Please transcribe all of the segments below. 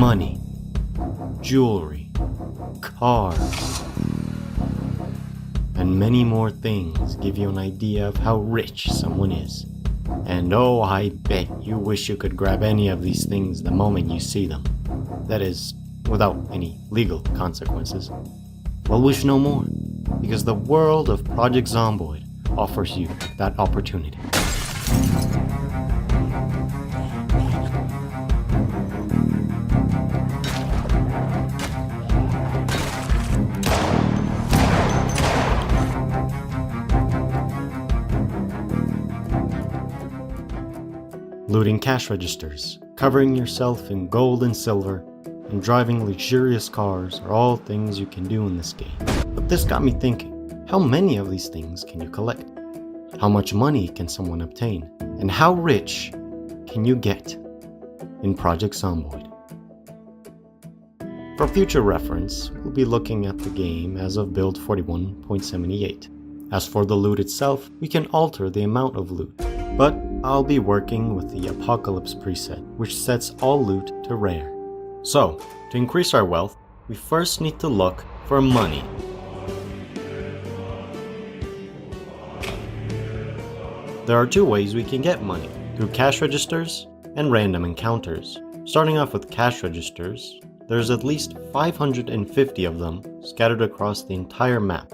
money, jewelry, cars, and many more things give you an idea of how rich someone is. And oh, I bet you wish you could grab any of these things the moment you see them. That is, without any legal consequences. Well, wish no more, because the world of Project Zomboid offers you that opportunity. Looting cash registers, covering yourself in gold and silver, and driving luxurious cars are all things you can do in this game. But this got me thinking, how many of these things can you collect? How much money can someone obtain? And how rich can you get in Project Zomboid? For future reference, we'll be looking at the game as of build 41.78. As for the loot itself, we can alter the amount of loot, but I'll be working with the Apocalypse preset, which sets all loot to rare. So, to increase our wealth, we first need to look for money. There are two ways we can get money, through cash registers and random encounters. Starting off with cash registers, there's at least 550 of them scattered across the entire map.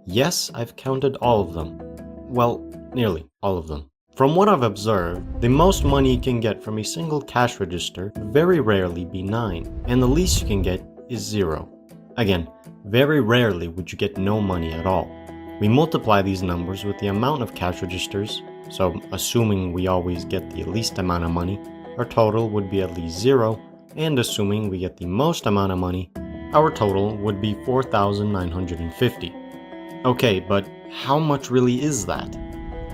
Yes, I've counted all of them. Well, nearly all of them. From what I've observed, the most money you can get from a single cash register would very rarely be 9, and the least you can get is 0. Again, very rarely would you get no money at all. We multiply these numbers with the amount of cash registers, so assuming we always get the least amount of money, our total would be at least 0, and assuming we get the most amount of money, our total would be 4,950. Okay, but how much really is that?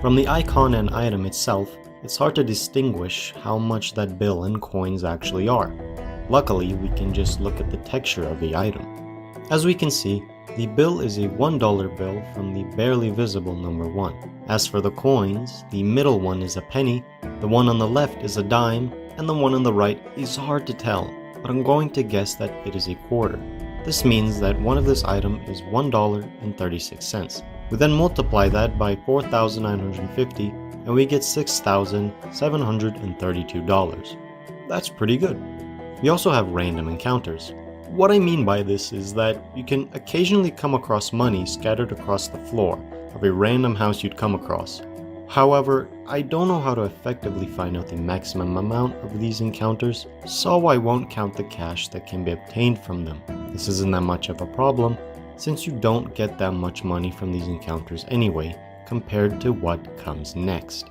From the icon and item itself, it's hard to distinguish how much that bill and coins actually are. Luckily, we can just look at the texture of the item. As we can see, the bill is a $1 bill from the barely visible number 1. As for the coins, the middle one is a penny, the one on the left is a dime, and the one on the right is hard to tell, but I'm going to guess that it is a quarter. This means that one of this item is $1.36. We then multiply that by 4,950 and we get $6,732. That's pretty good. We also have random encounters. What I mean by this is that you can occasionally come across money scattered across the floor of a random house you'd come across. However, I don't know how to effectively find out the maximum amount of these encounters, so I won't count the cash that can be obtained from them. This isn't that much of a problem, since you don't get that much money from these encounters anyway, compared to what comes next.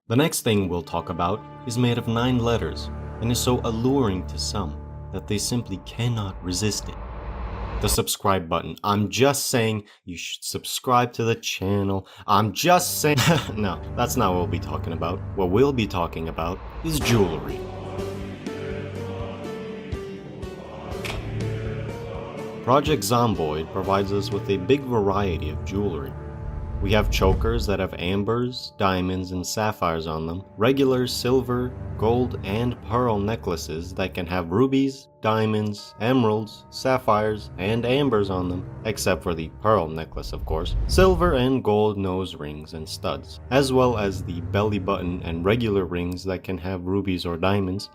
The next thing we'll talk about is made of 9 letters, and is so alluring to some that they simply cannot resist it. The subscribe button. I'm just saying you should subscribe to the channel. I'm just saying... No, that's not what we'll be talking about. What we'll be talking about is jewelry. Project Zomboid provides us with a big variety of jewelry. We have chokers that have ambers, diamonds, and sapphires on them, regular silver, gold, and pearl necklaces that can have rubies, diamonds, emeralds, sapphires, and ambers on them, except for the pearl necklace of course, silver and gold nose rings and studs, as well as the belly button and regular rings that can have rubies or diamonds,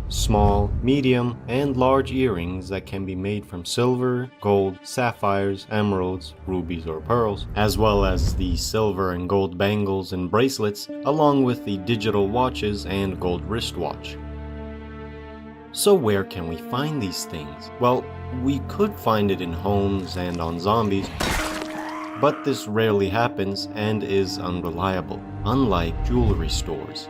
small, medium, and large earrings that can be made from silver, gold, sapphires, emeralds, rubies, or pearls, as well as the silver and gold bangles and bracelets, along with the digital watches and gold wristwatch. So where can we find these things? Well, we could find it in homes and on zombies, but this rarely happens and is unreliable, unlike jewelry stores.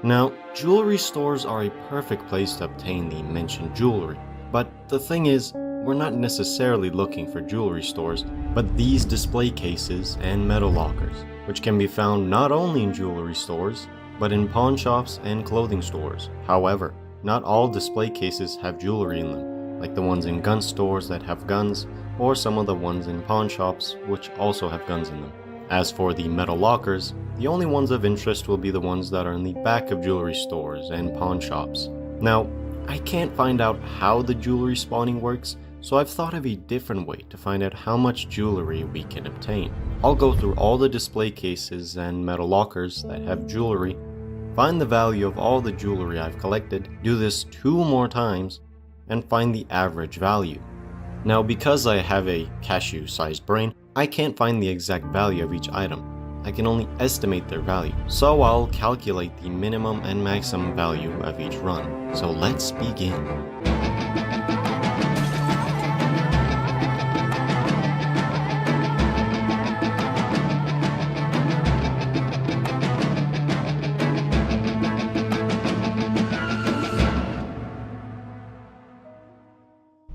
Now, jewelry stores are a perfect place to obtain the mentioned jewelry, but the thing is, we're not necessarily looking for jewelry stores, but these display cases and metal lockers, which can be found not only in jewelry stores, but in pawn shops and clothing stores. However, not all display cases have jewelry in them, like the ones in gun stores that have guns, or some of the ones in pawn shops which also have guns in them. As for the metal lockers, the only ones of interest will be the ones that are in the back of jewelry stores and pawn shops. Now, I can't find out how the jewelry spawning works, so I've thought of a different way to find out how much jewelry we can obtain. I'll go through all the display cases and metal lockers that have jewelry, find the value of all the jewelry I've collected, do this 2 more times, and find the average value. Now, because I have a cashew-sized brain, I can't find the exact value of each item. I can only estimate their value, so I'll calculate the minimum and maximum value of each run. So let's begin.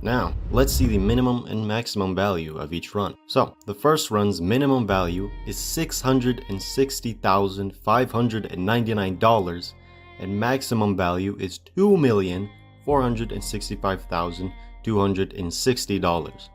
Now, let's see the minimum and maximum value of each run. So, the first run's minimum value is $660,599 and maximum value is $2,465,260.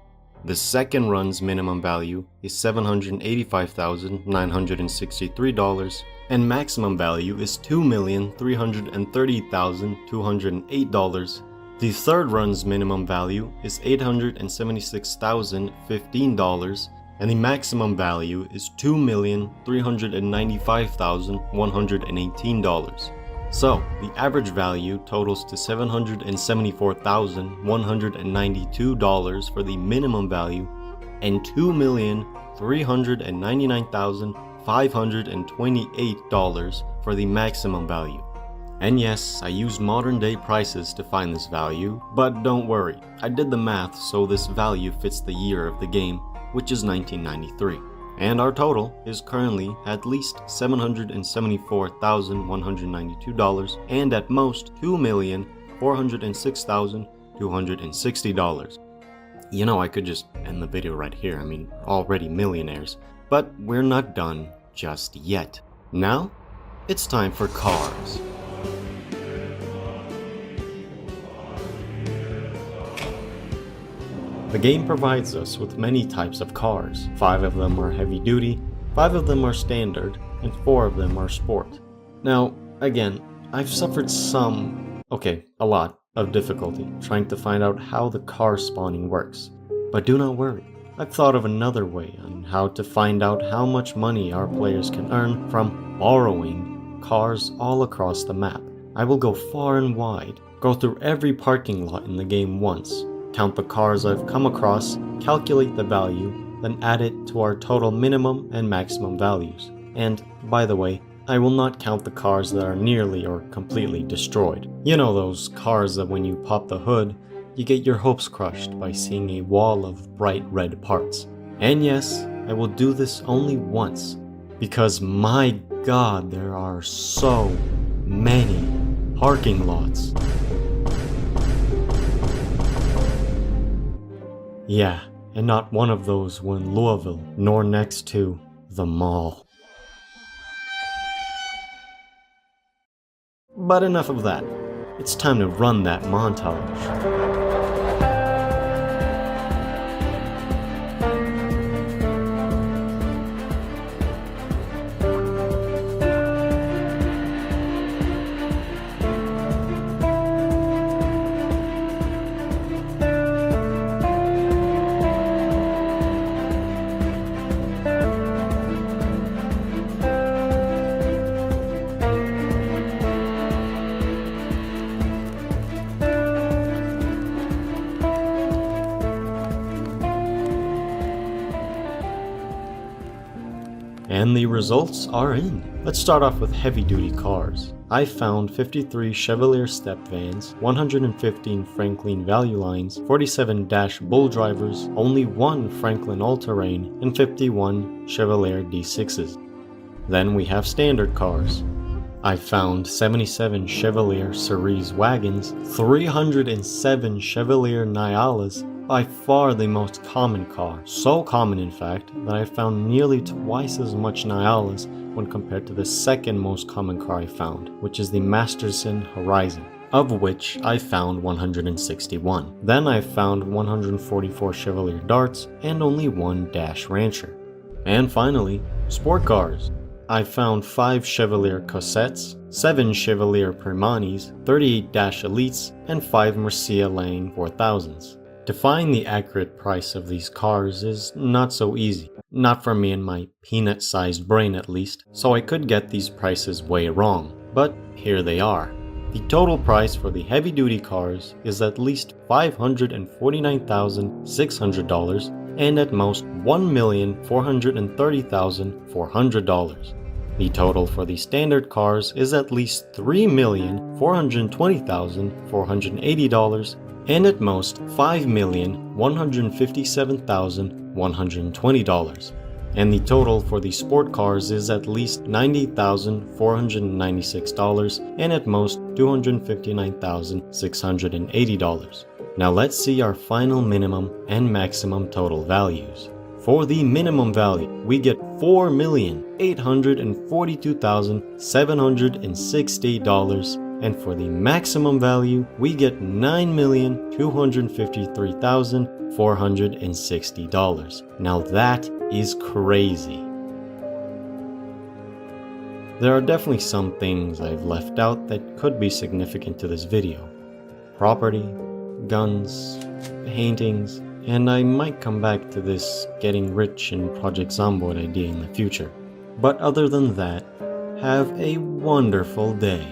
The second run's minimum value is $785,963 and maximum value is $2,330,208. The third run's minimum value is $876,015 and the maximum value is $2,395,118. So, the average value totals to $774,192 for the minimum value and $2,399,528 for the maximum value. And yes, I used modern day prices to find this value, but don't worry, I did the math so this value fits the year of the game, which is 1993. And our total is currently at least $774,192 and at most $2,406,260. You know, I could just end the video right here, I mean, already millionaires. But we're not done just yet. Now, it's time for cars. The game provides us with many types of cars. 5 of them are heavy duty, 5 of them are standard, and 4 of them are sport. Now, again, I've suffered a lot of difficulty trying to find out how the car spawning works. But do not worry, I've thought of another way on how to find out how much money our players can earn from borrowing cars all across the map. I will go far and wide, go through every parking lot in the game once, count the cars I've come across, calculate the value, then add it to our total minimum and maximum values. And, by the way, I will not count the cars that are nearly or completely destroyed. You know those cars that when you pop the hood, you get your hopes crushed by seeing a wall of bright red parts. And yes, I will do this only once, because my god, there are so many parking lots. Yeah, and not one of those were in Louisville, nor next to the mall. But enough of that. It's time to run that montage. And the results are in. Let's start off with heavy-duty cars. I found 53 Chevalier step vans, 115 Franklin Value Lines, 47 Dash Bull Drivers, only 1 Franklin All-Terrain, and 51 Chevalier D6s. Then we have standard cars. I found 77 Chevalier Cerise wagons, 307 Chevalier Nyalas, by far the most common car. So common in fact that I found nearly twice as much Nyalas when compared to the second most common car I found, which is the Masterson Horizon, of which I found 161. Then I found 144 Chevalier Darts and only 1 Dash Rancher. And finally, sport cars. I found 5 Chevalier Cosettes, 7 Chevalier Primanis, 38 Dash Elites, and 5 Murcia Lane 4000s. To find the accurate price of these cars is not so easy. Not for me and my peanut-sized brain at least, so I could get these prices way wrong. But here they are. The total price for the heavy-duty cars is at least $549,600 and at most $1,430,400. The total for the standard cars is at least $3,420,480 and at most $5,157,120. And the total for the sport cars is at least $90,496 and at most $259,680. Now let's see our final minimum and maximum total values. For the minimum value, we get $4,842,760, and for the maximum value, we get $9,253,460. Now that is crazy. There are definitely some things I've left out that could be significant to this video. Property, guns, paintings, and I might come back to this getting rich in Project Zomboid idea in the future. But other than that, have a wonderful day.